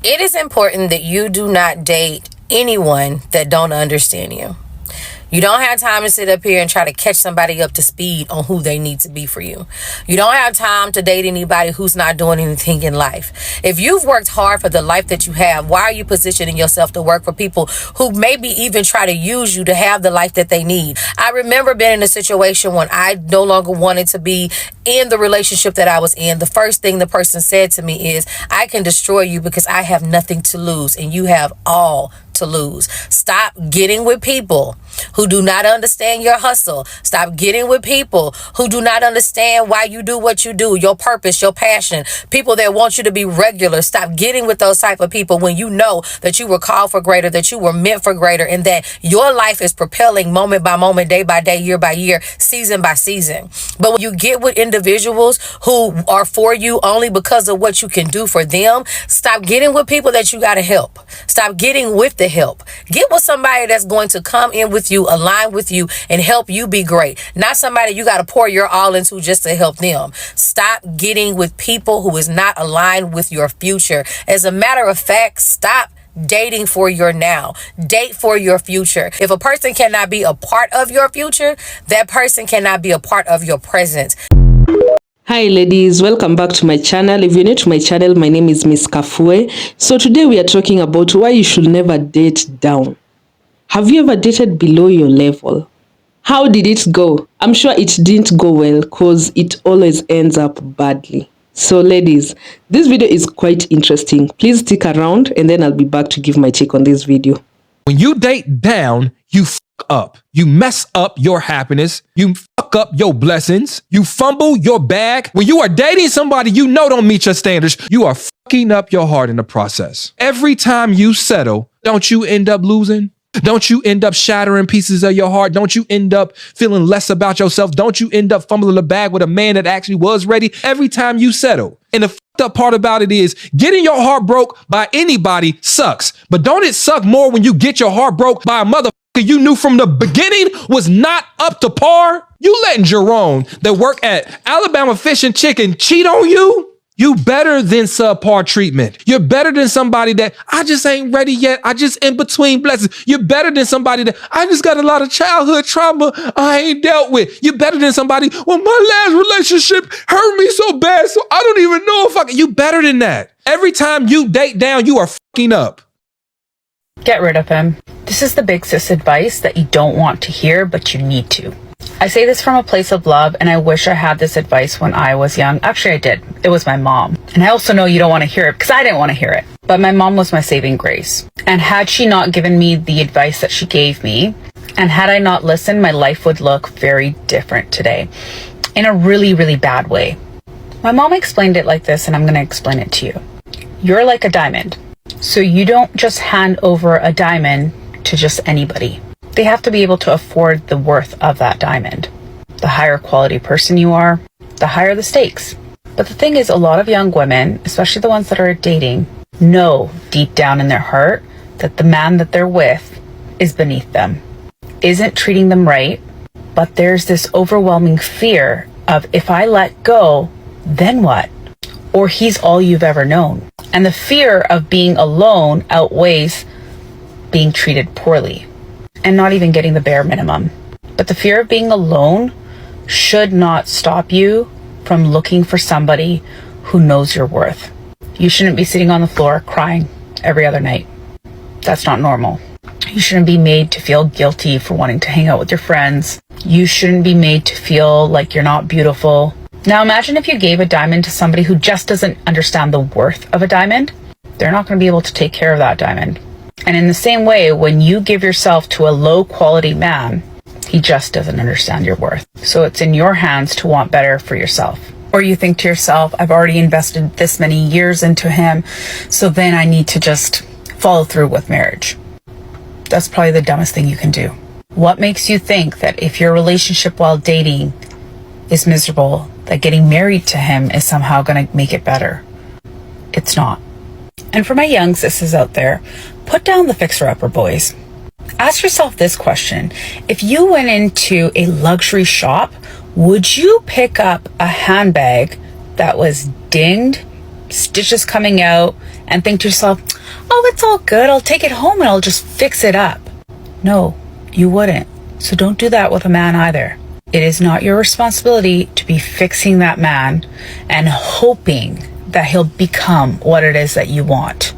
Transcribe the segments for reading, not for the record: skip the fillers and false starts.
It is important that you do not date anyone that don't understand you. You don't have time to sit up here and try to catch somebody up to speed on who they need to be for you. You don't have time to date anybody who's not doing anything in life. If you've worked hard for the life that you have, why are you positioning yourself to work for people who maybe even try to use you to have the life that they need? I remember being in a situation when I no longer wanted to be in the relationship that I was in. The first thing the person said to me is, I can destroy you because I have nothing to lose and you have all to lose. Stop getting with people who do not understand your hustle. Stop getting with people who do not understand why you do what you do, your purpose, your passion, people that want you to be regular. Stop getting with those type of people when you know that you were called for greater, that you were meant for greater, and that your life is propelling moment by moment, day by day, year by year, season by season. But when you get with individuals who are for you only because of what you can do for them, stop getting with people that you got to help. Stop getting with the help. Get with somebody that's going to come in with you, align with you, and help you be great. Not somebody you got to pour your all into just to help them. Stop getting with people who is not aligned with your future. As a matter of fact, stop dating for your now. Date for your future. If a person cannot be a part of your future, that person cannot be a part of your present. Hi ladies, welcome back to my channel. If you're new to my channel, my name is Miss Kafue. So today we are talking about why you should never date down. Have you ever dated below your level? How did it go? I'm sure it didn't go well because it always ends up badly. So ladies, this video is quite interesting. Please stick around and then I'll be back to give my take on this video. When you date down, you fuck up. You mess up your happiness. You fuck up your blessings. You fumble your bag. When you are dating somebody you know don't meet your standards, you are fucking up your heart in the process. Every time you settle, don't you end up losing? Don't you end up shattering pieces of your heart? Don't you end up feeling less about yourself? Don't you end up fumbling the bag with a man that actually was ready every time you settle? And the fucked up part about it is getting your heart broke by anybody sucks. But don't it suck more when you get your heart broke by a motherfucker you knew from the beginning was not up to par? You letting Jerome that work at Alabama Fish and Chicken cheat on you? You better than subpar treatment. You're better than somebody that I just ain't ready yet. I just in between blessings. You're better than somebody that I just got a lot of childhood trauma I ain't dealt with. You're better than somebody, well, my last relationship hurt me so bad, so I don't even know if I can. You better than that. Every time you date down, you are fucking up. Get rid of him. This is the big sis advice that you don't want to hear, but you need to. I say this from a place of love, and I wish I had this advice when I was young. Actually, I did. It was my mom. And I also know you don't want to hear it because I didn't want to hear it. But my mom was my saving grace. And had she not given me the advice that she gave me, and had I not listened, my life would look very different today. In a really, really bad way. My mom explained it like this, and I'm going to explain it to you. You're like a diamond. So you don't just hand over a diamond to just anybody. They have to be able to afford the worth of that diamond. The higher quality person you are, the higher the stakes. But the thing is, a lot of young women, especially the ones that are dating, know deep down in their heart that the man that they're with is beneath them, isn't treating them right, but there's this overwhelming fear of, if I let go, then what? Or he's all you've ever known. And the fear of being alone outweighs being treated poorly and not even getting the bare minimum. But the fear of being alone should not stop you from looking for somebody who knows your worth. You shouldn't be sitting on the floor crying every other night. That's not normal. You shouldn't be made to feel guilty for wanting to hang out with your friends. You shouldn't be made to feel like you're not beautiful. Now imagine if you gave a diamond to somebody who just doesn't understand the worth of a diamond. They're not going to be able to take care of that diamond. And in the same way, when you give yourself to a low quality man, he just doesn't understand your worth. So it's in your hands to want better for yourself. Or you think to yourself, I've already invested this many years into him, so then I need to just follow through with marriage. That's probably the dumbest thing you can do. What makes you think that if your relationship while dating is miserable, that getting married to him is somehow going to make it better? It's not. And for my young sisters out there, put down the fixer-upper boys. Ask yourself this question. If you went into a luxury shop, would you pick up a handbag that was dinged, stitches coming out, and think to yourself, oh, it's all good. I'll take it home and I'll just fix it up. No, you wouldn't. So don't do that with a man either. It is not your responsibility to be fixing that man and hoping that he'll become what it is that you want.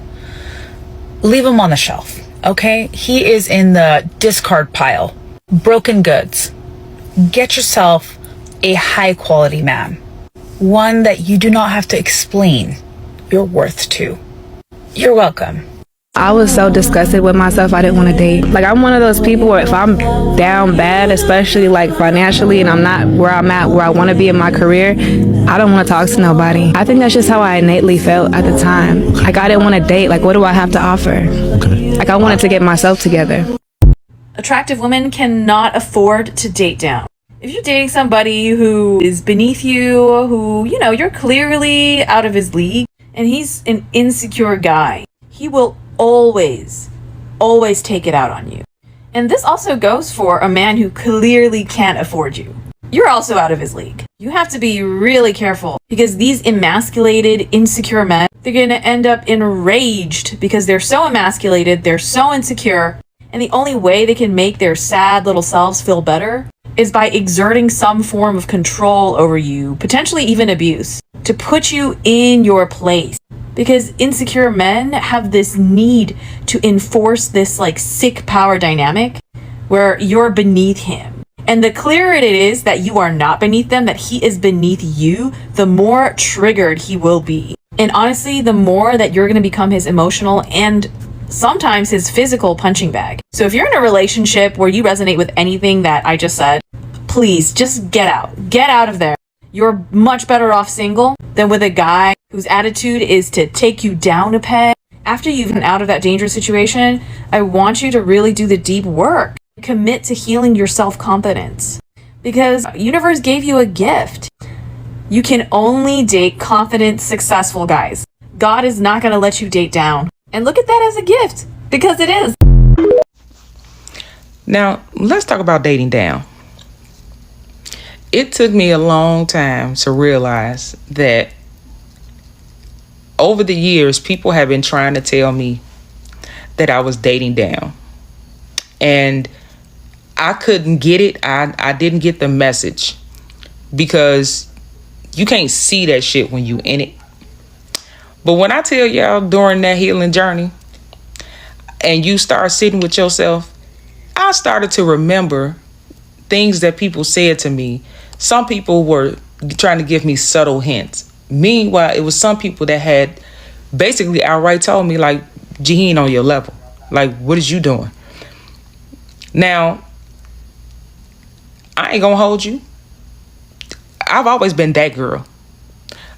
Leave him on the shelf, okay? He is in the discard pile. Broken goods. Get yourself a high quality man. One that you do not have to explain your worth to. You're welcome. I was so disgusted with myself, I didn't want to date. Like, I'm one of those people where if I'm down bad, especially like financially, and I'm not where I'm at, where I want to be in my career, I don't want to talk to nobody. I think that's just how I innately felt at the time. Like, I didn't want to date. Like, what do I have to offer? Like, I wanted to get myself together. Attractive women cannot afford to date down. If you're dating somebody who is beneath you, who, you know, you're clearly out of his league, and he's an insecure guy, he will always take it out on you. And this also goes for a man who clearly can't afford you. You're also out of his league. You have to be really careful, because these emasculated, insecure men, they're going to end up enraged because they're so emasculated, they're so insecure, and the only way they can make their sad little selves feel better is by exerting some form of control over you, potentially even abuse, to put you in your place. Because insecure men have this need to enforce this like sick power dynamic where you're beneath him. And the clearer it is that you are not beneath them, that he is beneath you, the more triggered he will be. And honestly, the more that you're going to become his emotional and sometimes his physical punching bag. So if you're in a relationship where you resonate with anything that I just said, please just get out. Get out of there. You're much better off single than with a guy whose attitude is to take you down a peg. After you've been out of that dangerous situation, I want you to really do the deep work. Commit to healing your self-confidence. Because universe gave you a gift. You can only date confident, successful guys. God is not going to let you date down. And look at that as a gift, because it is. Now, let's talk about dating down. It took me a long time to realize that over the years, people have been trying to tell me that I was dating down. And I couldn't get it. I didn't get the message, because you can't see that shit when you in it. But when I tell y'all during that healing journey and you start sitting with yourself, I started to remember things that people said to me. Some people were trying to give me subtle hints. Meanwhile, it was some people that had basically outright told me, like, G, he ain't on your level. Like, what is you doing? Now, I ain't gonna hold you. I've always been that girl.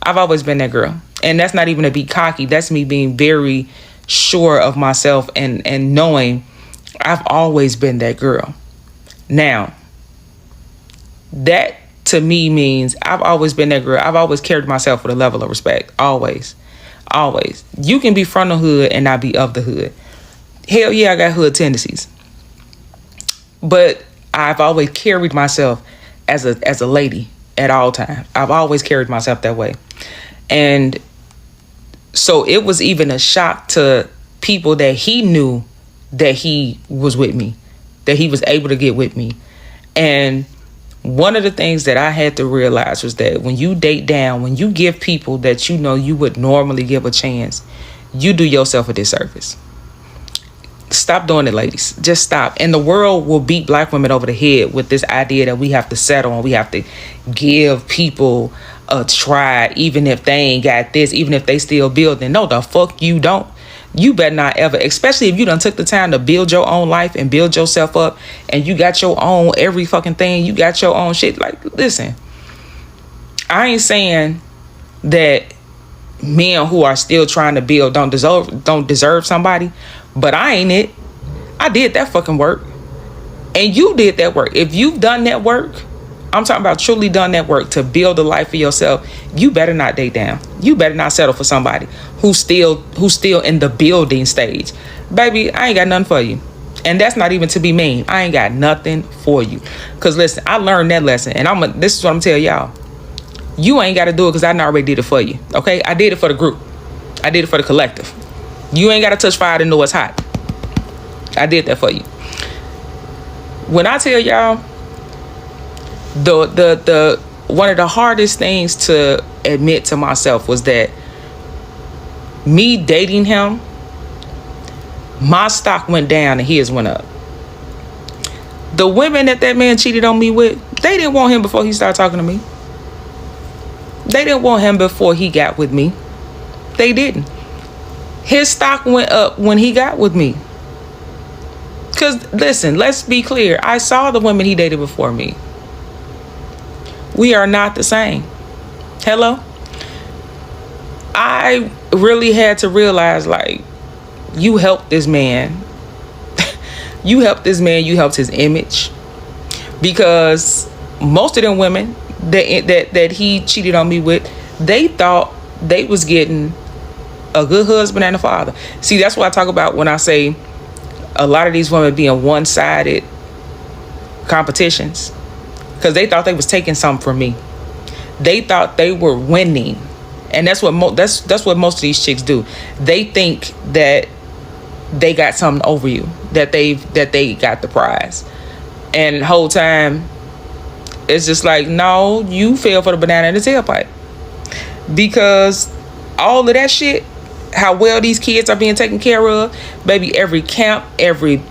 I've always been that girl. And that's not even to be cocky. That's me being very sure of myself and knowing I've always been that girl. Now, that to me means I've always been that girl. I've always carried myself with a level of respect. Always. Always. You can be from the hood and not be of the hood. Hell yeah, I got hood tendencies. But I've always carried myself as a lady at all times. I've always carried myself that way. And so it was even a shock to people that he knew that he was with me, that he was able to get with me. And one of the things that I had to realize was that when you date down, when you give people that you know you would normally give a chance, you do yourself a disservice. Stop doing it, ladies. Just stop. And the world will beat black women over the head with this idea that we have to settle and we have to give people a try, even if they ain't got this, even if they still building. No, the fuck you don't. You better not ever, especially if you done took the time to build your own life and build yourself up and you got your own every fucking thing. You got your own shit. Like, listen, I ain't saying that men who are still trying to build don't deserve somebody, but I ain't it. I did that fucking work. And you did that work. If you've done that work, I'm talking about truly done that work to build a life for yourself, you better not date down. You better not settle for somebody who's still in the building stage. Baby, I ain't got nothing for you. And that's not even to be mean. I ain't got nothing for you. Because listen, I learned that lesson. And this is what I'm telling y'all. You ain't got to do it because I already did it for you. Okay? I did it for the group. I did it for the collective. You ain't got to touch fire to know it's hot. I did that for you. When I tell y'all, the one of the hardest things to admit to myself was that me dating him, my stock went down and his went up. The women that man cheated on me with, they didn't want him before he started talking to me. They didn't want him before he got with me. They didn't. His stock went up when he got with me. Because, listen, let's be clear. I saw the women he dated before me. We are not the same. Hello? I really had to realize, like, you helped this man. You helped this man. You helped his image. Because most of them women that he cheated on me with, they thought they was getting a good husband and a father. See, that's what I talk about when I say a lot of these women being one-sided competitions, because they thought they was taking something from me. They thought they were winning, and that's what that's what most of these chicks do. They think that they got something over you, that they got the prize, and the whole time it's just like, no, you fell for the banana in the tailpipe, because all of that shit, how well these kids are being taken care of, baby, every camp, every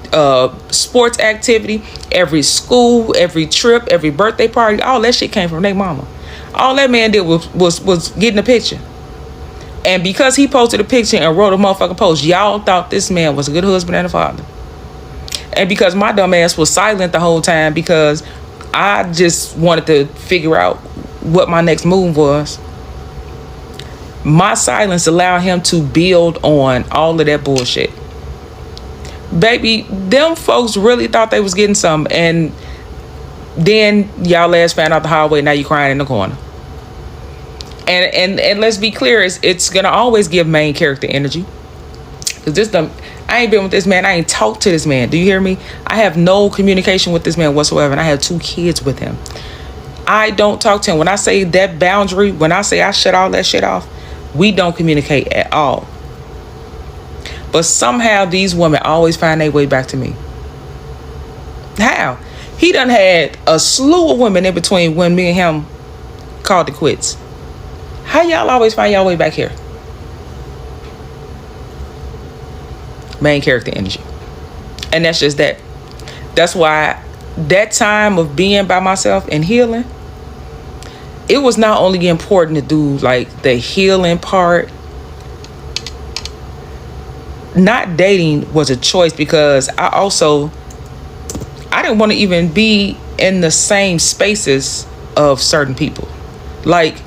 sports activity, every school, every trip, every birthday party, all that shit came from their mama. All that man did was getting a picture. And because he posted a picture and wrote a motherfucking post, y'all thought this man was a good husband and a father. And because my dumb ass was silent the whole time, because I just wanted to figure out what my next move was, my silence allowed him to build on all of that bullshit. Baby, them folks really thought they was getting something, and then y'all ass found out the hard way. Now you crying in the corner. And let's be clear, it's gonna always give main character energy. Cause I ain't been with this man. I ain't talked to this man. Do you hear me? I have no communication with this man whatsoever, and I have 2 kids with him. I don't talk to him. When I say that boundary, when I say I shut all that shit off, we don't communicate at all. But somehow these women always find their way back to me. How? He done had a slew of women in between when me and him called it quits. How y'all always find y'all way back here? Main character energy. And that's just that. That's why that time of being by myself and healing, it was not only important to do like the healing part. Not dating was a choice, because I didn't want to even be in the same spaces of certain people. Like,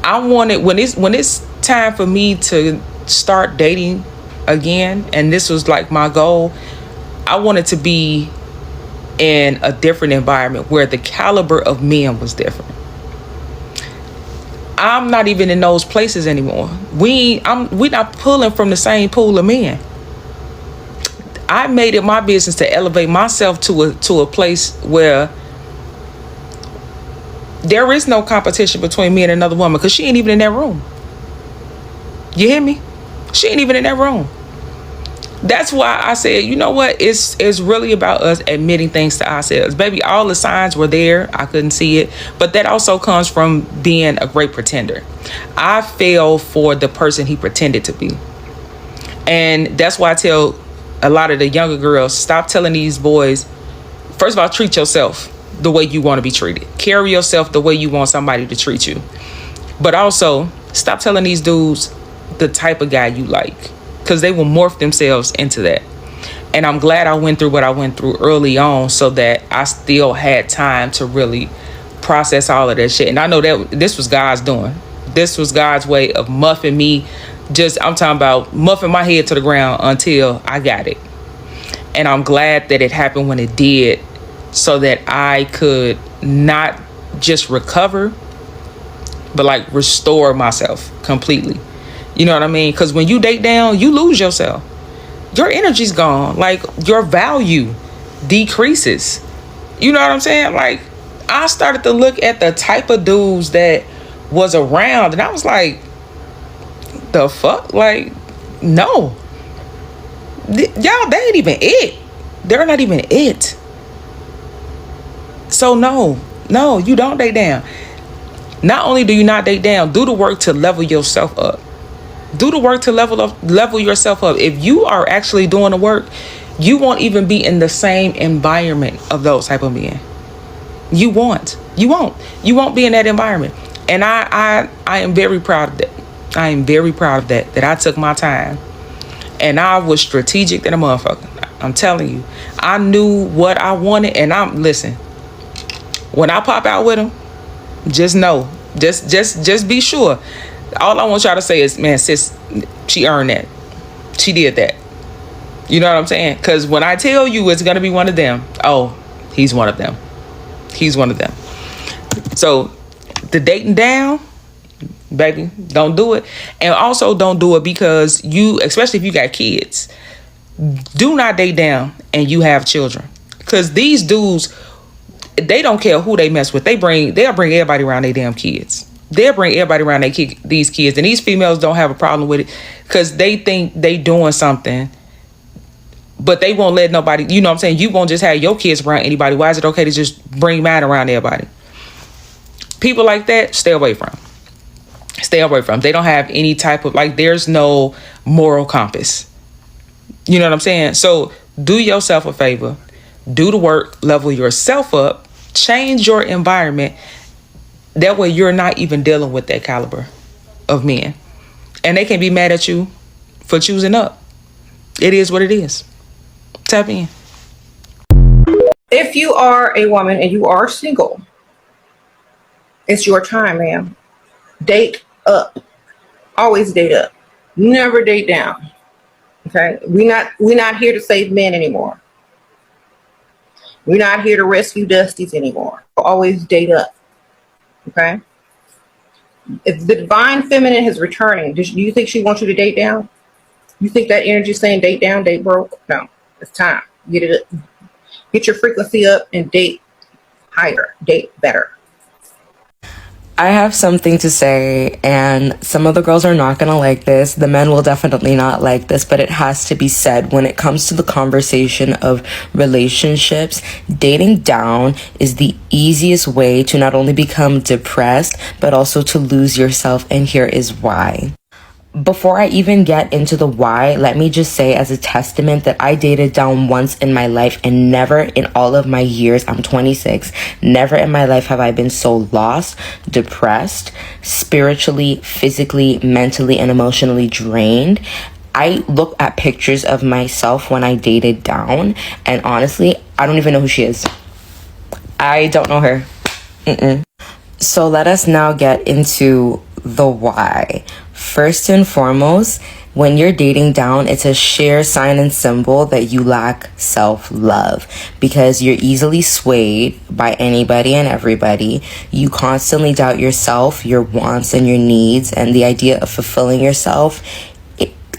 I wanted, when it's time for me to start dating again, and this was like my goal, I wanted to be in a different environment where the caliber of men was different. I'm not even in those places anymore. We not pulling from the same pool of men. I made it my business to elevate myself to a place where there is no competition between me and another woman, because she ain't even in that room. You hear me? She ain't even in that room. That's why I said, you know what? It's really about us admitting things to ourselves. Baby, all the signs were there. I couldn't see it. But that also comes from being a great pretender. I fell for the person he pretended to be. And that's why I tell a lot of the younger girls, stop telling these boys, first of all, treat yourself the way you want to be treated. Carry yourself the way you want somebody to treat you. But also, stop telling these dudes the type of guy you like, because they will morph themselves into that. And I'm glad I went through what I went through early on, so that I still had time to really process all of that shit. And I know that this was God's doing. This was God's way of muffing me. I'm talking about muffing my head to the ground until I got it. And I'm glad that it happened when it did, so that I could not just recover, but like restore myself completely. You know what I mean? Because when you date down, you lose yourself. Your energy's gone. Like, your value decreases. You know what I'm saying? Like, I started to look at the type of dudes that was around, and I was like, the fuck? Like, no. Y'all, they ain't even it. They're not even it. So no, you don't date down. Not only do you not date down, do the work to level yourself up. Do the work to level yourself up. If you are actually doing the work, you won't even be in the same environment of those type of men. You won't be in that environment. And I am very proud of that. I am very proud of that I took my time and I was strategic than a motherfucker. I'm telling you, I knew what I wanted. And listen, when I pop out with him, just know, just be sure. All I want y'all to say is, man, sis, she earned that. She did that. You know what I'm saying? Because when I tell you it's going to be one of them, oh, he's one of them. He's one of them. So the dating down, baby, don't do it. And also don't do it because especially if you got kids, do not date down and you have children. Because these dudes, they don't care who they mess with. They'll bring everybody around their damn kids. They'll bring everybody around these kids. And these females don't have a problem with it because they think they doing something, but they won't let nobody, you know what I'm saying? You won't just have your kids around anybody. Why is it okay to just bring mine around everybody? People like that, stay away from. Stay away from. They don't have any type of, there's no moral compass. You know what I'm saying? So do yourself a favor. Do the work, level yourself up, change your environment. That way you're not even dealing with that caliber of men. And they can be mad at you for choosing up. It is what it is. Tap in. If you are a woman and you are single, it's your time, ma'am. Date up. Always date up. Never date down. Okay? We're not here to save men anymore. We're not here to rescue Dusties anymore. Always date up. Okay? If the divine feminine is returning, do you think she wants you to date down? You think that energy is saying date down, date broke? No. It's time. Get it up. Get your frequency up and date higher. Date better. I have something to say, and some of the girls are not going to like this. The men will definitely not like this, but it has to be said. When it comes to the conversation of relationships, dating down is the easiest way to not only become depressed, but also to lose yourself, and here is why. Before I even get into the why, let me just say as a testament that I dated down once in my life, and never in all of my years, I'm 26, never in my life have I been so lost, depressed, spiritually, physically, mentally, and emotionally drained. I look at pictures of myself when I dated down, and honestly, I don't even know who she is. I don't know her. So let us now get into the why. First and foremost, when you're dating down, it's a sheer sign and symbol that you lack self-love, because you're easily swayed by anybody and everybody. You constantly doubt yourself, your wants and your needs, and the idea of fulfilling yourself,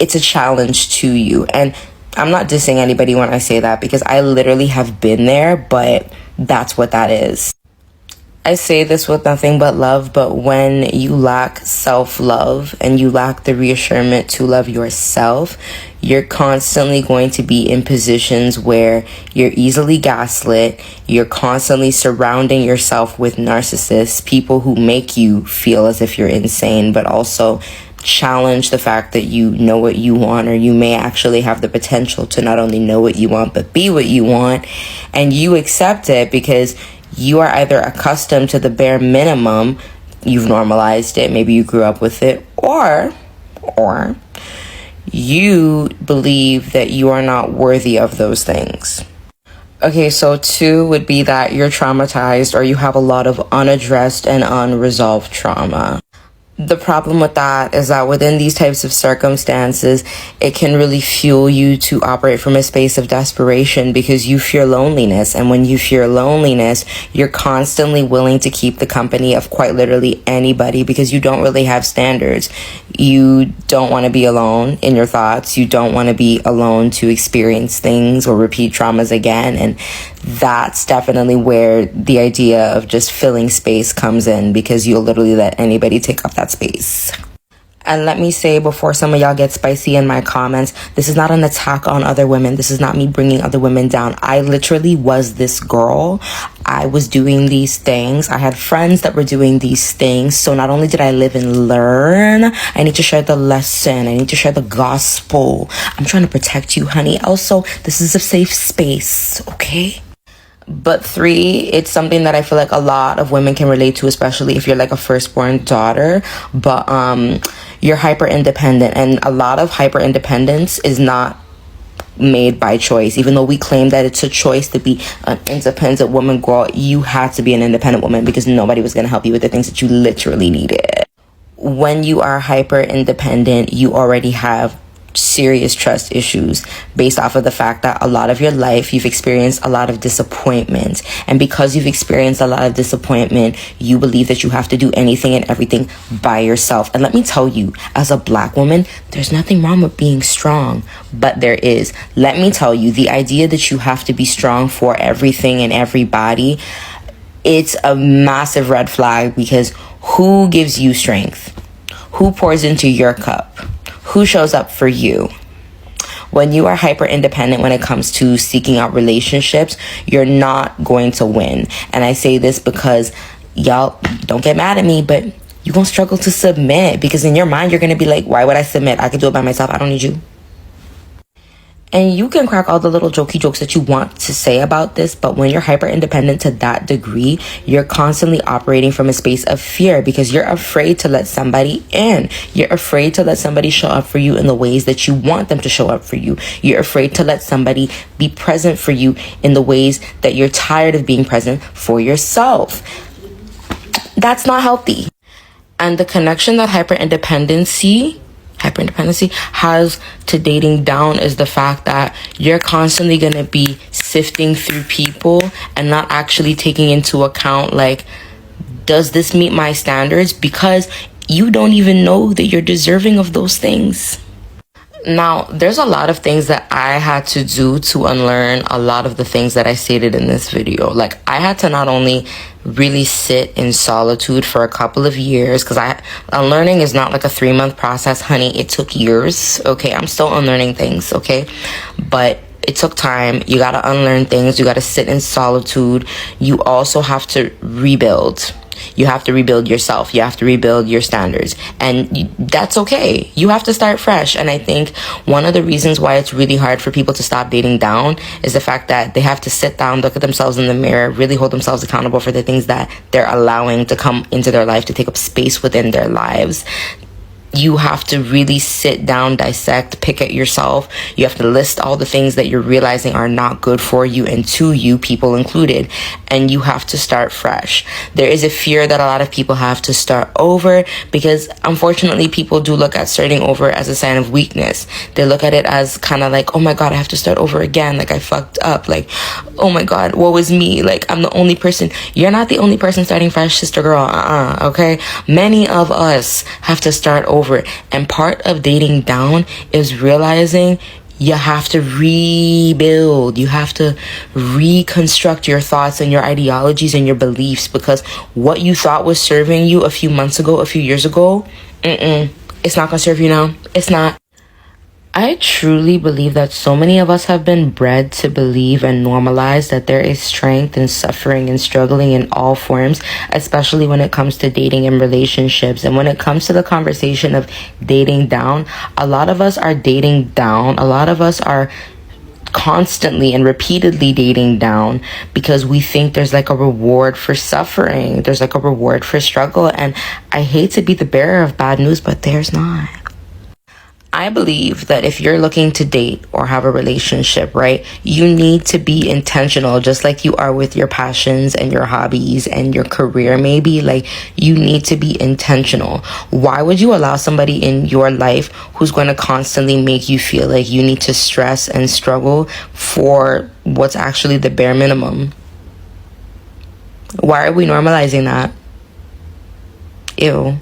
it's a challenge to you. And I'm not dissing anybody when I say that, because I literally have been there, but that's what that is. I say this with nothing but love, but when you lack self-love and you lack the reassurance to love yourself, you're constantly going to be in positions where you're easily gaslit. You're constantly surrounding yourself with narcissists, people who make you feel as if you're insane, but also challenge the fact that you know what you want, or you may actually have the potential to not only know what you want, but be what you want. And you accept it because you are either accustomed to the bare minimum, you've normalized it, maybe you grew up with it, or you believe that you are not worthy of those things. Okay, so 2 would be that you're traumatized, or you have a lot of unaddressed and unresolved trauma. The problem with that is that within these types of circumstances, it can really fuel you to operate from a space of desperation, because you fear loneliness. And when you fear loneliness, you're constantly willing to keep the company of quite literally anybody, because you don't really have standards. You don't want to be alone in your thoughts. You don't want to be alone to experience things or repeat traumas again. And that's definitely where the idea of just filling space comes in, because you'll literally let anybody take up that space. And let me say before some of y'all get spicy in my comments, this is not an attack on other women. This is not me bringing other women down. I literally was this girl. I was doing these things. I had friends that were doing these things. So not only did I live and learn, I need to share the lesson. I need to share the gospel. I'm trying to protect you, honey. Also, this is a safe space, okay? But 3, it's something that I feel like a lot of women can relate to, especially if you're like a firstborn daughter. But you're hyper independent, and a lot of hyper independence is not made by choice. Even though we claim that it's a choice to be an independent woman, girl, you had to be an independent woman because nobody was going to help you with the things that you literally needed. When you are hyper independent, you already have serious trust issues based off of the fact that a lot of your life you've experienced a lot of disappointment, and because you've experienced a lot of disappointment, you believe that you have to do anything and everything by yourself. And let me tell you, as a Black woman, there's nothing wrong with being strong, but there is. Let me tell you, the idea that you have to be strong for everything and everybody, it's a massive red flag, because who gives you strength? Who pours into your cup? Who shows up for you? When you are hyper independent when it comes to seeking out relationships, you're not going to win. And I say this because, y'all, don't get mad at me, but you're going to struggle to submit, because in your mind, you're going to be like, why would I submit? I can do it by myself. I don't need you. And you can crack all the little jokey jokes that you want to say about this, but when you're hyper independent to that degree, you're constantly operating from a space of fear, because you're afraid to let somebody in. You're afraid to let somebody show up for you in the ways that you want them to show up for you. You're afraid to let somebody be present for you in the ways that you're tired of being present for yourself. That's not healthy. And the connection that hyperindependency has to dating down is the fact that you're constantly going to be sifting through people and not actually taking into account, like, does this meet my standards? Because you don't even know that you're deserving of those things. Now, there's a lot of things that I had to do to unlearn a lot of the things that I stated in this video. Like, I had to not only really sit in solitude for a couple of years, because unlearning is not like a 3-month process, honey. It took years, okay? I'm still unlearning things, okay? But it took time. You got to unlearn things. You got to sit in solitude. You also have to rebuild. You have to rebuild yourself. You have to rebuild your standards. And that's okay. You have to start fresh. And I think one of the reasons why it's really hard for people to stop dating down is the fact that they have to sit down, look at themselves in the mirror, really hold themselves accountable for the things that they're allowing to come into their life, to take up space within their lives. You have to really sit down, dissect, pick at yourself. You have to list all the things that you're realizing are not good for you and to you, people included. And you have to start fresh. There is a fear that a lot of people have to start over, because unfortunately people do look at starting over as a sign of weakness. They look at it as kind of like, oh my God, I have to start over again. Like, I fucked up. Like, oh my God, woe is me. Like, I'm the only person. You're not the only person starting fresh, sister girl. Okay? Many of us have to start over. And part of dating down is realizing you have to rebuild. You have to reconstruct your thoughts and your ideologies and your beliefs, because what you thought was serving you a few months ago, a few years ago, it's not gonna serve you now. It's not. I truly believe that so many of us have been bred to believe and normalize that there is strength in suffering and struggling in all forms, especially when it comes to dating and relationships. And when it comes to the conversation of dating down, a lot of us are dating down. A lot of us are constantly and repeatedly dating down because we think there's like a reward for suffering. There's like a reward for struggle. And I hate to be the bearer of bad news, but there's not. I believe that if you're looking to date or have a relationship, right, you need to be intentional, just like you are with your passions and your hobbies and your career. Maybe, like, you need to be intentional. Why would you allow somebody in your life who's going to constantly make you feel like you need to stress and struggle for what's actually the bare minimum? Why are we normalizing that? Ew.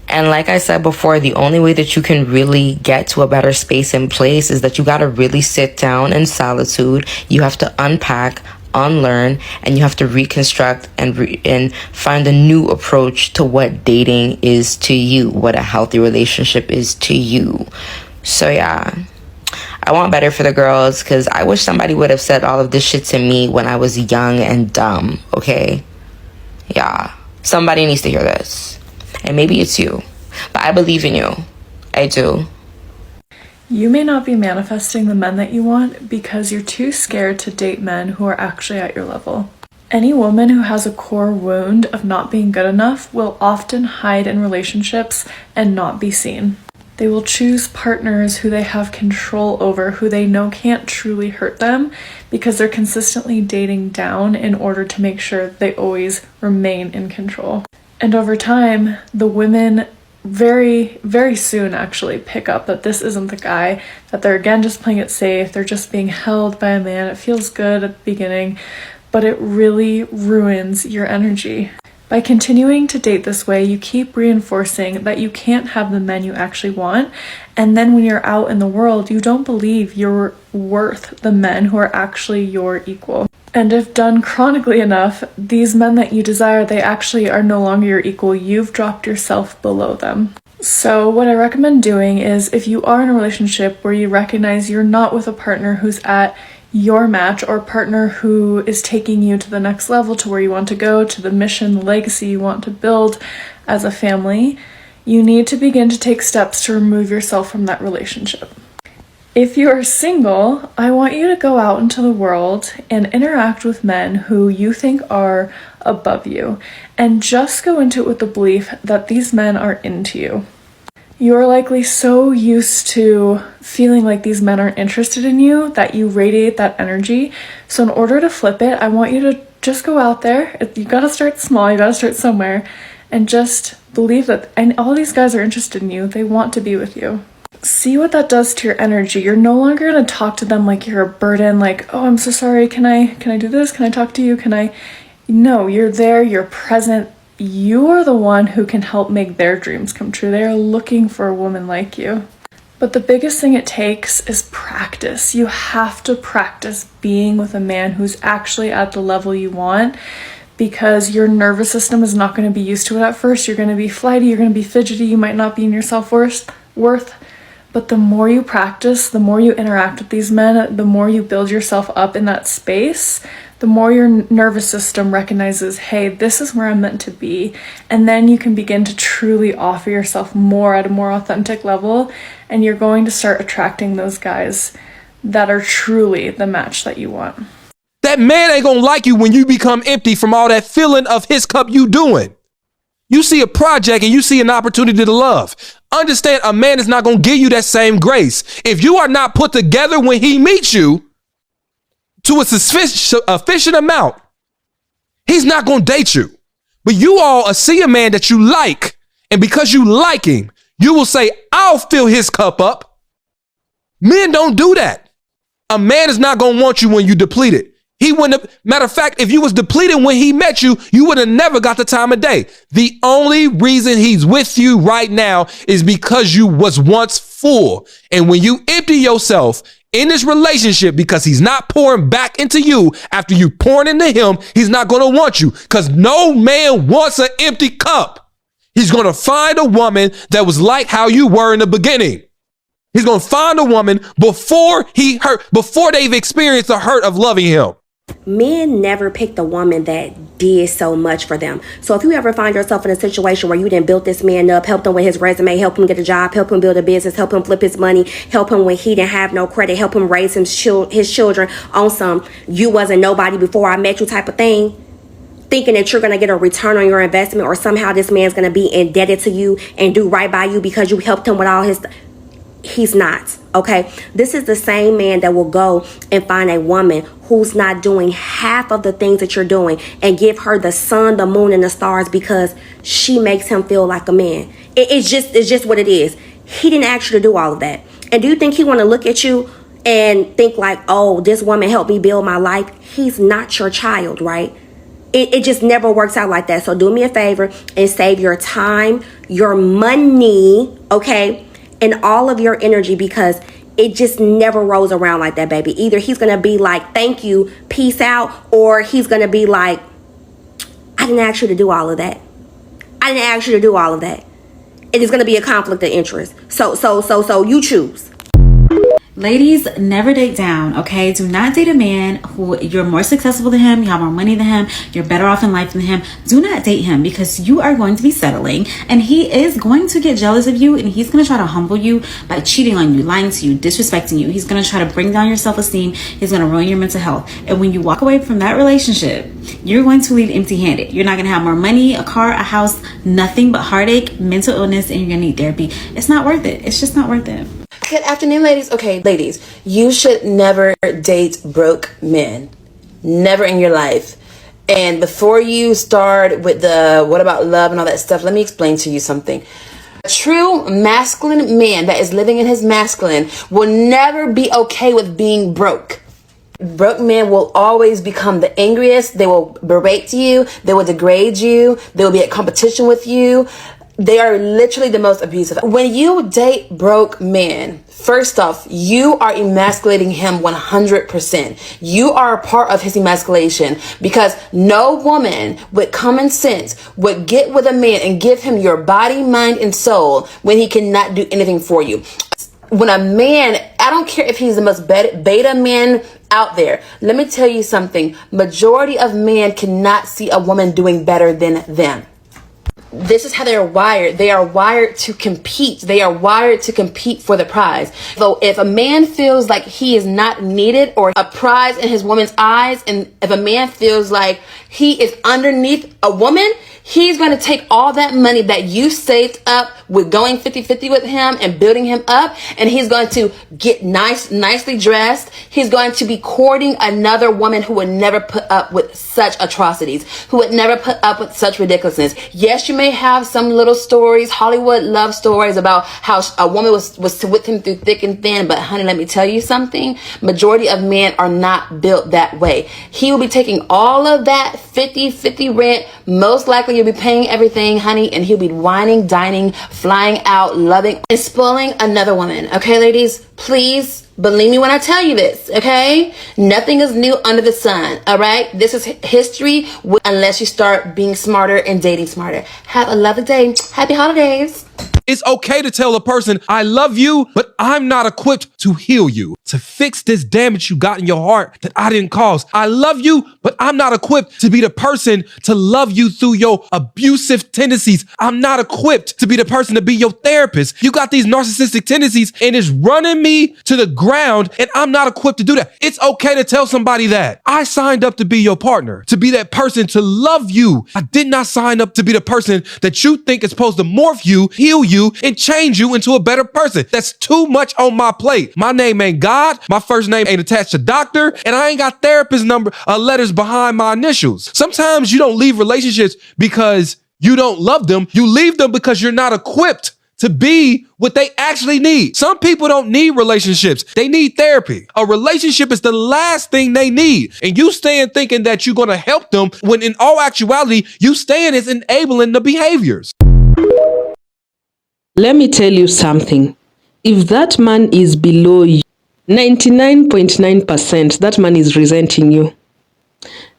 And like I said before, the only way that you can really get to a better space and place is that you got to really sit down in solitude. You have to unpack, unlearn, and you have to reconstruct and find a new approach to what dating is to you, what a healthy relationship is to you. So yeah, I want better for the girls, because I wish somebody would have said all of this shit to me when I was young and dumb, okay? Yeah, somebody needs to hear this. And maybe it's you, but I believe in you. I do. You may not be manifesting the men that you want because you're too scared to date men who are actually at your level. Any woman who has a core wound of not being good enough will often hide in relationships and not be seen. They will choose partners who they have control over, who they know can't truly hurt them, because they're consistently dating down in order to make sure they always remain in control. And over time, the women very, very soon actually pick up that this isn't the guy, that they're again just playing it safe, they're just being held by a man. It feels good at the beginning, but it really ruins your energy. By continuing to date this way, you keep reinforcing that you can't have the men you actually want, and then when you're out in the world, you don't believe you're worth the men who are actually your equal. And if done chronically enough, these men that you desire, they actually are no longer your equal. You've dropped yourself below them. So what I recommend doing is, if you are in a relationship where you recognize you're not with a partner who's at your match, or a partner who is taking you to the next level, to where you want to go, to the mission, the legacy you want to build as a family, you need to begin to take steps to remove yourself from that relationship. If you are single, I want you to go out into the world and interact with men who you think are above you, and just go into it with the belief that these men are into you. You're likely so used to feeling like these men aren't interested in you that you radiate that energy. So in order to flip it, I want you to just go out there. You gotta start small, you gotta start somewhere, and just believe that all these guys are interested in you. They want to be with you. See what that does to your energy. You're no longer gonna talk to them like you're a burden, like, oh, I'm so sorry, can I do this? Can I talk to you? No, you're there, you're present. You are the one who can help make their dreams come true. They are looking for a woman like you. But the biggest thing it takes is practice. You have to practice being with a man who's actually at the level you want, because your nervous system is not going to be used to it at first. You're going to be flighty, you're going to be fidgety, you might not be in your self-worth. But the more you practice, the more you interact with these men, the more you build yourself up in that space, the more your nervous system recognizes, hey, this is where I'm meant to be. And then you can begin to truly offer yourself more at a more authentic level, and you're going to start attracting those guys that are truly the match that you want. That man ain't gonna like you when you become empty from all that filling of his cup you doing. You see a project and you see an opportunity to love. Understand, a man is not gonna give you that same grace. If you are not put together when he meets you to a sufficient amount, he's not going to date you. But you all see a man that you like, and because you like him, you will say, I'll fill his cup up. Men don't do that. A man is not going to want you when you depleted. He wouldn't have, matter of fact, if you was depleted when he met you, you would have never got the time of day. The only reason he's with you right now is because you was once full. And when you empty yourself in this relationship, because he's not pouring back into you after you pouring into him, he's not going to want you, because no man wants an empty cup. He's going to find a woman that was like how you were in the beginning. He's going to find a woman before they've experienced the hurt of loving him. Men never picked a woman that did so much for them. So if you ever find yourself in a situation where you didn't build this man up, helped him with his resume, help him get a job, help him build a business, help him flip his money, help him when he didn't have no credit, help him raise his children on some you wasn't nobody before I met you type of thing, thinking that you're going to get a return on your investment, or somehow this man's going to be indebted to you and do right by you because you helped him with all his... He's not, okay? This is the same man that will go and find a woman who's not doing half of the things that you're doing and give her the sun, the moon, and the stars because she makes him feel like a man. It's just what it is. He didn't ask you to do all of that. And do you think he want to look at you and think like, oh, this woman helped me build my life? He's not your child, right? It just never works out like that. So do me a favor and save your time, your money, okay? And all of your energy, because it just never rolls around like that, baby. Either he's gonna be like, thank you, peace out, or he's gonna be like, I didn't ask you to do all of that. I didn't ask you to do all of that. It is gonna be a conflict of interest. So you choose. Ladies, never date down, okay? Do not date a man who you're more successful than him, you have more money than him, you're better off in life than him. Do not date him, because you are going to be settling, and he is going to get jealous of you, and he's going to try to humble you by cheating on you, lying to you, disrespecting you. He's going to try to bring down your self-esteem. He's going to ruin your mental health. And when you walk away from that relationship, you're going to leave empty-handed. You're not going to have more money, a car, a house, nothing but heartache, mental illness, and you're going to need therapy. It's not worth it. It's just not worth it. Good afternoon, ladies. Okay, ladies, you should never date broke men. Never in your life. And before you start with the what about love and all that stuff, let me explain to you something. A true masculine man that is living in his masculine will never be okay with being broke. Broke men will always become the angriest. They will berate you. They will degrade you. They will be at competition with you. They are literally the most abusive. When you date broke men, first off, you are emasculating him 100%. You are a part of his emasculation, because no woman with common sense would get with a man and give him your body, mind, and soul when he cannot do anything for you. When a man, I don't care if he's the most beta man out there, let me tell you something. Majority of men cannot see a woman doing better than them. This is how they're wired. They are wired to compete. They are wired to compete for the prize. So if a man feels like he is not needed or a prize in his woman's eyes, and if a man feels like he is underneath a woman, he's going to take all that money that you saved up with going 50-50 with him and building him up, and he's going to get nicely dressed. He's going to be courting another woman who would never put up with such atrocities, who would never put up with such ridiculousness. Yes, you may have some little stories, Hollywood love stories about how a woman was with him through thick and thin, but honey, let me tell you something. Majority of men are not built that way. He will be taking all of that 50-50 rent. Most likely you'll be paying everything, honey, and he'll be whining, dining, flying out, loving, and spoiling another woman. Okay, ladies, please believe me when I tell you this, okay? Nothing is new under the sun, all right? This is history unless you start being smarter and dating smarter. Have a lovely day. Happy holidays. It's okay to tell a person, I love you, but I'm not equipped to heal you, to fix this damage you got in your heart that I didn't cause. I love you, but I'm not equipped to be the person to love you through your abusive tendencies. I'm not equipped to be the person to be your therapist. You got these narcissistic tendencies and it's running me to the ground, and I'm not equipped to do that. It's okay to tell somebody that. I signed up to be your partner, to be that person to love you. I did not sign up to be the person that you think is supposed to morph you, heal you, and change you into a better person. That's too much on my plate. My name ain't God. My first name ain't attached to doctor, and I ain't got therapist letters behind my initials. Sometimes you don't leave relationships because you don't love them. You leave them because you're not equipped to be what they actually need. Some people don't need relationships. They need therapy. A relationship is the last thing they need. And you stand thinking that you're going to help them when in all actuality, you stand is enabling the behaviors. Let me tell you something. If that man is below you, 99.9%, that man is resenting you.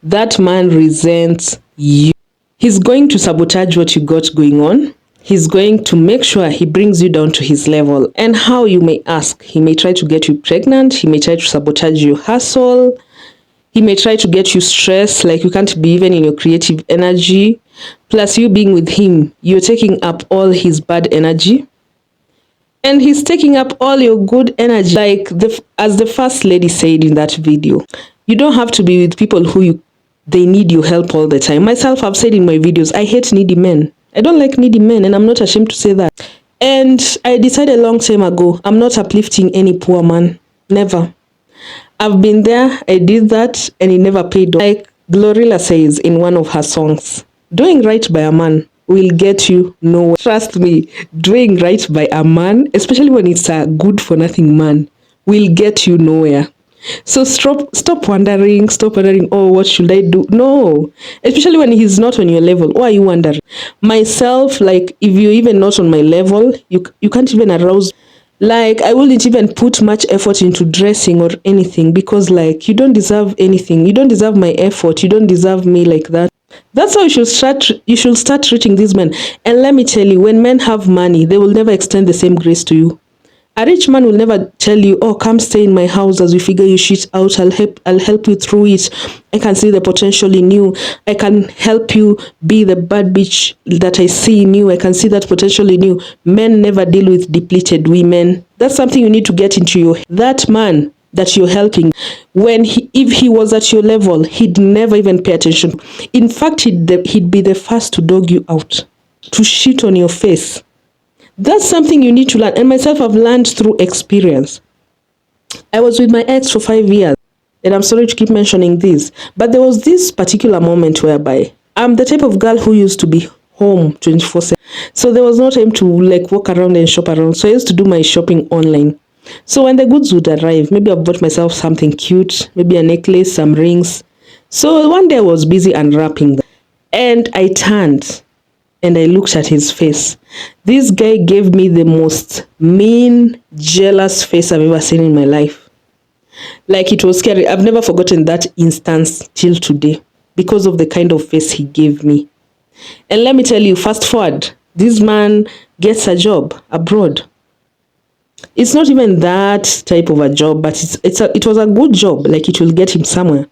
That man resents you. He's going to sabotage what you got going on. He's going to make sure he brings you down to his level. And how, you may ask? He may try to get you pregnant. He may try to sabotage your hustle. He may try to get you stressed, like you can't be even in your creative energy. Plus, you being with him, you're taking up all his bad energy. And he's taking up all your good energy. Like as the first lady said in that video, you don't have to be with people who they need your help all the time. Myself, I've said in my videos, I hate needy men. I don't like needy men, and I'm not ashamed to say that. And I decided a long time ago, I'm not uplifting any poor man. Never. I've been there, I did that, and it never paid off. Like Glorilla says in one of her songs, doing right by a man will get you nowhere. Trust me, doing right by a man, especially when it's a good for nothing man, will get you nowhere. So stop wondering, oh, what should I do? No, especially when he's not on your level. Why are you wondering? Myself, like, if you're even not on my level, you can't even arouse. Like, I wouldn't even put much effort into dressing or anything, because like, you don't deserve anything. You don't deserve my effort. You don't deserve me like that. That's how you should start treating these men. And let me tell you, when men have money, they will never extend the same grace to you. A rich man will never tell you, "Oh, come stay in my house as we figure your shit out. I'll help you through it. I can see the potential in you. I can help you be the bad bitch that I see in you. I can see that potential in you." Men never deal with depleted women. That's something you need to get into your head. That man that you're helping, if he was at your level, he'd never even pay attention. In fact, he'd be the first to dog you out, to shit on your face. That's something you need to learn. And myself, I've learned through experience. I was with my ex for 5 years. And I'm sorry to keep mentioning this, but there was this particular moment whereby I'm the type of girl who used to be home 24/7. So there was no time to like walk around and shop around. So I used to do my shopping online. So when the goods would arrive, maybe I bought myself something cute, maybe a necklace, some rings. So one day I was busy unwrapping them, and I turned and I looked at his face. This guy gave me the most mean, jealous face I've ever seen in my life. Like, it was scary. I've never forgotten that instance till today because of the kind of face he gave me. And let me tell you, fast forward, this man gets a job abroad. It's not even that type of a job, but it was a good job. Like, it will get him somewhere.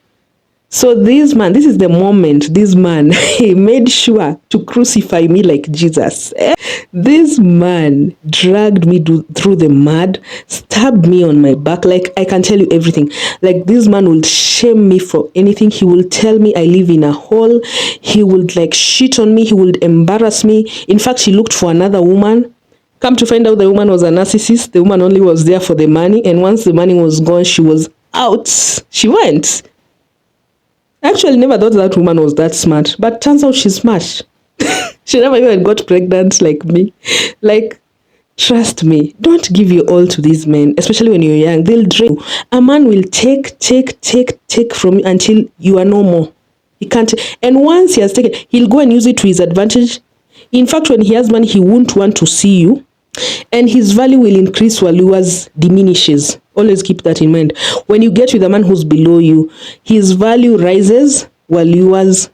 So this is the moment this man he made sure to crucify me like Jesus. This man dragged me through the mud, stabbed me on my back. Like, I can tell you everything. Like, this man will shame me for anything. He will tell me I live in a hole. He would like shit on me. He would embarrass me. In fact, he looked for another woman. Come to find out, the woman was a narcissist. The woman only was there for the money. And once the money was gone, she was out. She went. I actually never thought that woman was that smart, but turns out she's smart. She never even got pregnant like me. Like, trust me, don't give your all to these men, especially when you're young. They'll drain you. A man will take from you until you are no more. He can't. And once he has taken, he'll go and use it to his advantage. In fact, when he has money, he won't want to see you. And his value will increase while yours diminishes. Always keep that in mind. When you get with a man who's below you, his value rises while yours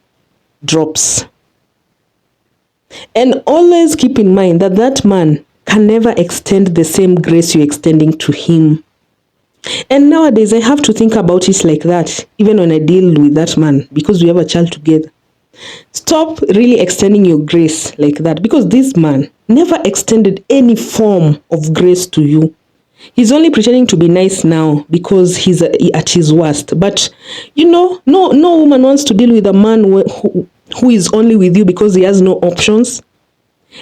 drops. And always keep in mind that that man can never extend the same grace you're extending to him. And nowadays, I have to think about it like that, even when I deal with that man, because we have a child together. Stop really extending your grace like that, because this man never extended any form of grace to you. He's only pretending to be nice now because he's at his worst. But, no woman wants to deal with a man who is only with you because he has no options.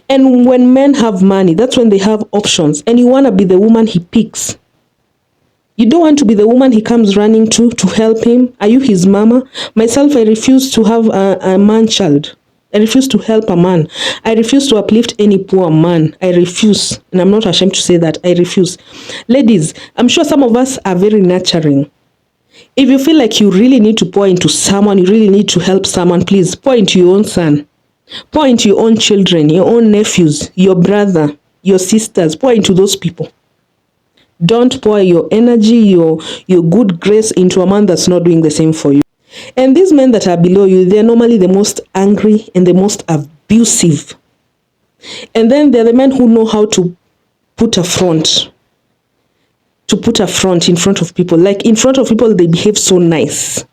And when men have money, that's when they have options. And you want to be the woman he picks. You don't want to be the woman he comes running to help him. Are you his mama? Myself, I refuse to have a man child. I refuse to help a man. I refuse to uplift any poor man. I refuse. And I'm not ashamed to say that. I refuse. Ladies, I'm sure some of us are very nurturing. If you feel like you really need to pour into someone, you really need to help someone, please pour into your own son. Pour into your own children, your own nephews, your brother, your sisters. Pour into those people. Don't pour your energy, your good grace into a man that's not doing the same for you. And these men that are below you, they're normally the most angry and the most abusive. And then they're the men who know how to put a front. In front of people. Like, in front of people, they behave so nice.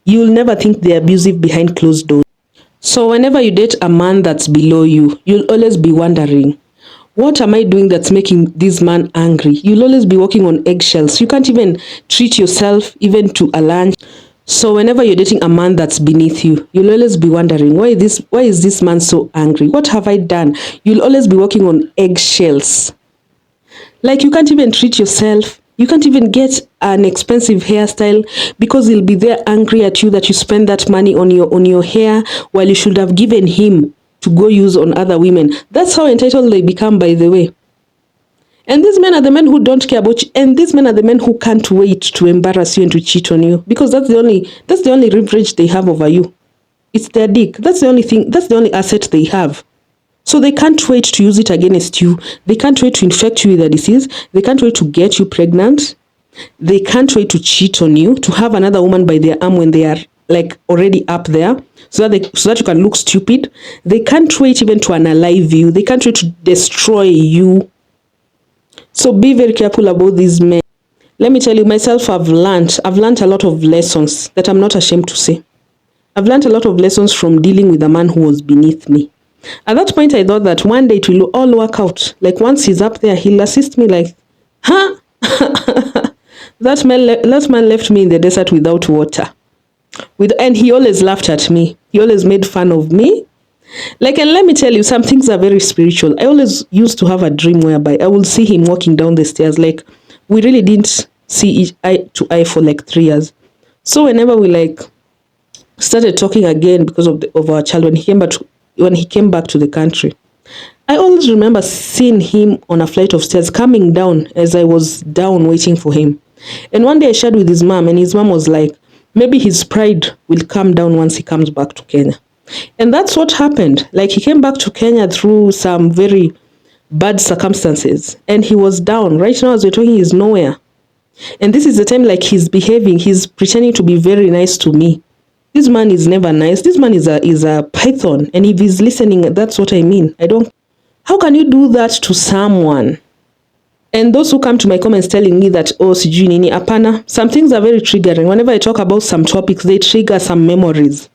You'll never think they're abusive behind closed doors. So whenever you date a man that's below you, you'll always be wondering, what am I doing that's making this man angry? You'll always be walking on eggshells. You can't even treat yourself even to a lunch. So whenever you're dating a man that's beneath you, you'll always be wondering, why is this man so angry? What have I done? You'll always be walking on eggshells. Like, you can't even treat yourself. You can't even get an expensive hairstyle because he'll be there angry at you that you spend that money on your hair while you should have given him to go use on other women. That's how entitled they become, by the way. And these men are the men who don't care about you. And these men are the men who can't wait to embarrass you and to cheat on you, because that's the only leverage they have over you. It's their dick. That's the only asset they have. So they can't wait to use it against you. They can't wait to infect you with a disease. They can't wait to get you pregnant. They can't wait to cheat on you, to have another woman by their arm when they are like already up there, so that you can look stupid. They can't wait even to unalive you. They can't wait to destroy you. So be very careful about these men. Let me tell you, myself, I've learned a lot of lessons that I'm not ashamed to say. I've learned a lot of lessons from dealing with a man who was beneath me. At that point, I thought that one day it will all work out. Like once he's up there, he'll assist me like, huh? That man left me in the desert without water. And he always laughed at me. He always made fun of me. Like, and let me tell you, some things are very spiritual. I always used to have a dream whereby I will see him walking down the stairs. Like, we really didn't see eye to eye for like 3 years. So whenever we like started talking again because of our child, when he came back to the country, I always remember seeing him on a flight of stairs coming down as I was down waiting for him. And one day I shared with his mom, and his mom was like, maybe his pride will come down once he comes back to Kenya. And that's what happened. Like, he came back to Kenya through some very bad circumstances, and he was down. Right now, as we're talking, he's nowhere. And this is the time, like, he's pretending to be very nice to me. This man is never nice. This man is a python. And if he's listening, that's what I mean. How can you do that to someone? And those who come to my comments telling me that, oh, sijui nini, apana, some things are very triggering. Whenever I talk about some topics, they trigger some memories.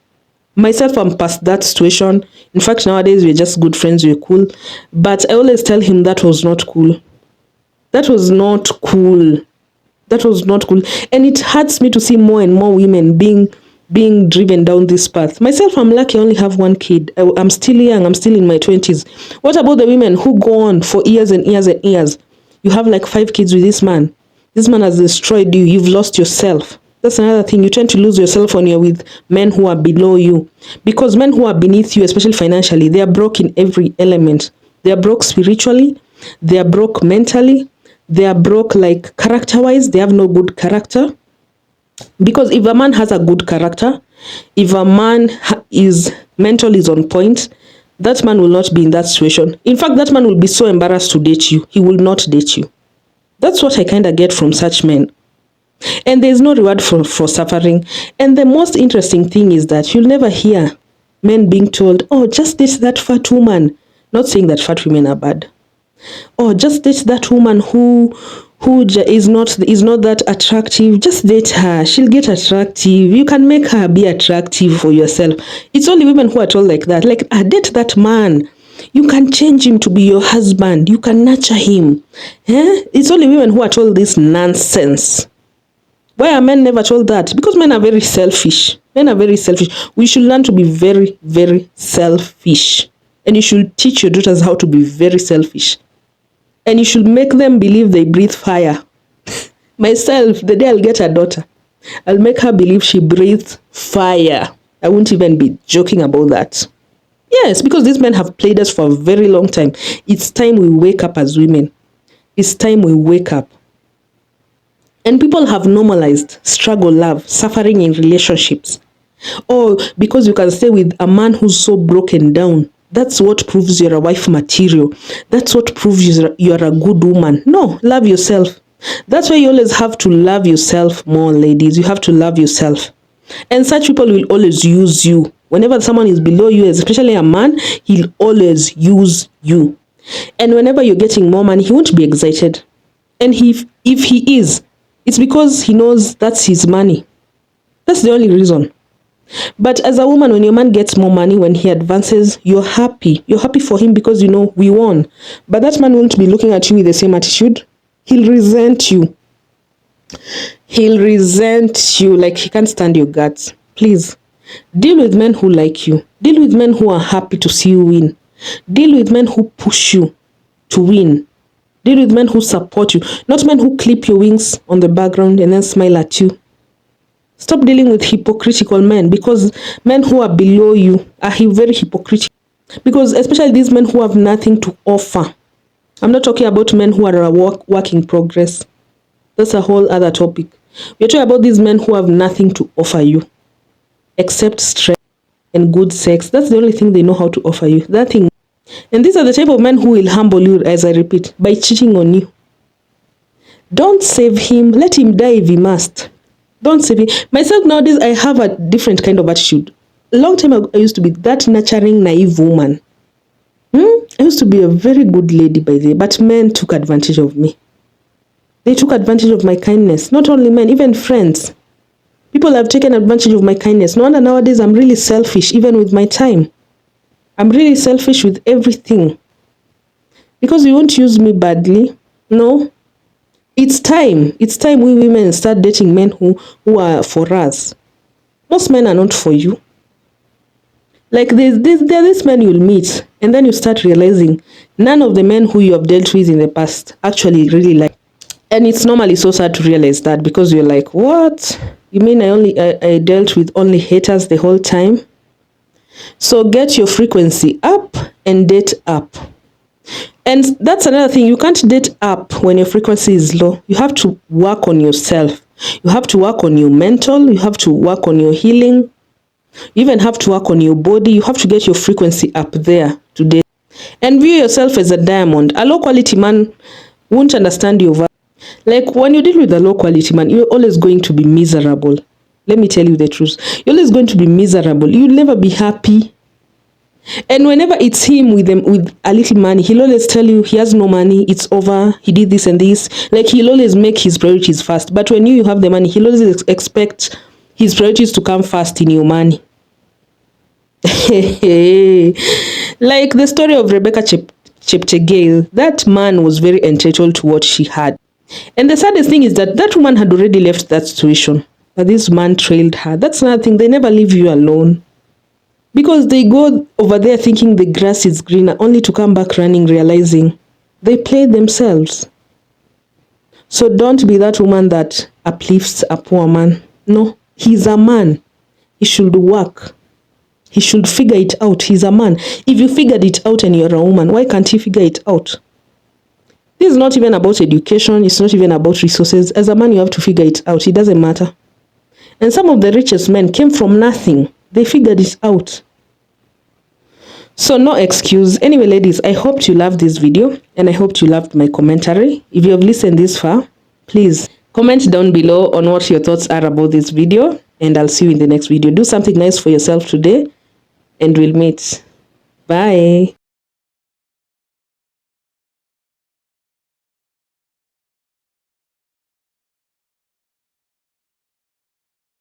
Myself, I'm past that situation. In fact, nowadays, we're just good friends, we're cool. But I always tell him that was not cool. That was not cool. That was not cool. And it hurts me to see more and more women being driven down this path. Myself, I'm lucky I only have one kid. I'm still young. I'm still in my 20s. What about the women who go on for years and years and years? You have like 5 kids with this man. This man has destroyed you. You've lost yourself. That's another thing. You tend to lose yourself when you're with men who are below you. Because men who are beneath you, especially financially, they are broke in every element. They are broke spiritually. They are broke mentally. They are broke like character-wise. They have no good character. Because if a man has a good character, if a man is mentally on point, that man will not be in that situation. In fact, that man will be so embarrassed to date you. He will not date you. That's what I kind of get from such men. And there's no reward for suffering. And the most interesting thing is that you'll never hear men being told, oh, just date that fat woman. Not saying that fat women are bad. Oh, just date that woman who is not that attractive. Just date her. She'll get attractive. You can make her be attractive for yourself. It's only women who are told like that. Like, date that man. You can change him to be your husband. You can nurture him. It's only women who are told this nonsense. Why are men never told that? Because men are very selfish. Men are very selfish. We should learn to be very, very selfish. And you should teach your daughters how to be very selfish. And you should make them believe they breathe fire. Myself, the day I'll get a daughter, I'll make her believe she breathes fire. I won't even be joking about that. Yes, because these men have played us for a very long time. It's time we wake up as women. It's time we wake up. And people have normalized struggle, love, suffering in relationships. Or because you can stay with a man who's so broken down, that's what proves you're a wife material. That's what proves you're a good woman. No, love yourself. That's why you always have to love yourself more, ladies. You have to love yourself. And such people will always use you. Whenever someone is below you, especially a man, he'll always use you. And whenever you're getting more money, he won't be excited. And if he is, it's because he knows that's his money. That's the only reason. But as a woman, when your man gets more money, when he advances, you're happy. You're happy for him because you know we won. But that man won't be looking at you with the same attitude. He'll resent you. He'll resent you like he can't stand your guts. Please, deal with men who like you. Deal with men who are happy to see you win. Deal with men who push you to win. Deal with men who support you, not men who clip your wings on the background and then smile at you. Stop dealing with hypocritical men, because men who are below you are very hypocritical. Because especially these men who have nothing to offer. I'm not talking about men who are a work in progress. That's a whole other topic. We're talking about these men who have nothing to offer you except strength and good sex. That's the only thing they know how to offer you. That thing. And these are the type of men who will humble you, as I repeat, by cheating on you. Don't save him. Let him die if he must. Don't save him. Myself nowadays, I have a different kind of attitude. A long time ago, I used to be that nurturing, naive woman. I used to be a very good lady by the way, but men took advantage of me. They took advantage of my kindness. Not only men, even friends. People have taken advantage of my kindness. No wonder nowadays I'm really selfish, even with my time. I'm really selfish with everything. Because you won't use me badly. No. It's time. It's time we women start dating men who are for us. Most men are not for you. Like there are these men you'll meet, and then you start realizing none of the men who you have dealt with in the past actually really like. And it's normally so sad to realize that, because you're like, what? You mean I dealt with only haters the whole time? So get your frequency up and date up. And that's another thing. You can't date up when your frequency is low. You have to work on yourself. You have to work on your mental. You have to work on your healing. You even have to work on your body. You have to get your frequency up there today. And view yourself as a diamond. A low quality man won't understand your value. Like when you deal with a low quality man, you're always going to be miserable. Let me tell you the truth. You're always going to be miserable. You'll never be happy. And whenever it's him with a little money, he'll always tell you he has no money, it's over, he did this and this. Like he'll always make his priorities first. But when you have the money, he'll always expect his priorities to come first in your money. Like the story of Rebecca Cheptegei, that man was very entitled to what she had. And the saddest thing is that that woman had already left that situation. But this man trailed her. That's another thing. They never leave you alone. Because they go over there thinking the grass is greener, only to come back running, realizing they played themselves. So don't be that woman that uplifts a poor man. No, he's a man. He should work. He should figure it out. He's a man. If you figured it out and you're a woman, why can't he figure it out? This is not even about education. It's not even about resources. As a man, you have to figure it out. It doesn't matter. And some of the richest men came from nothing. They figured it out. So no excuse. Anyway, ladies, I hope you loved this video and I hope you loved my commentary. If you have listened this far, please comment down below on what your thoughts are about this video, and I'll see you in the next video. Do something nice for yourself today and we'll meet. Bye.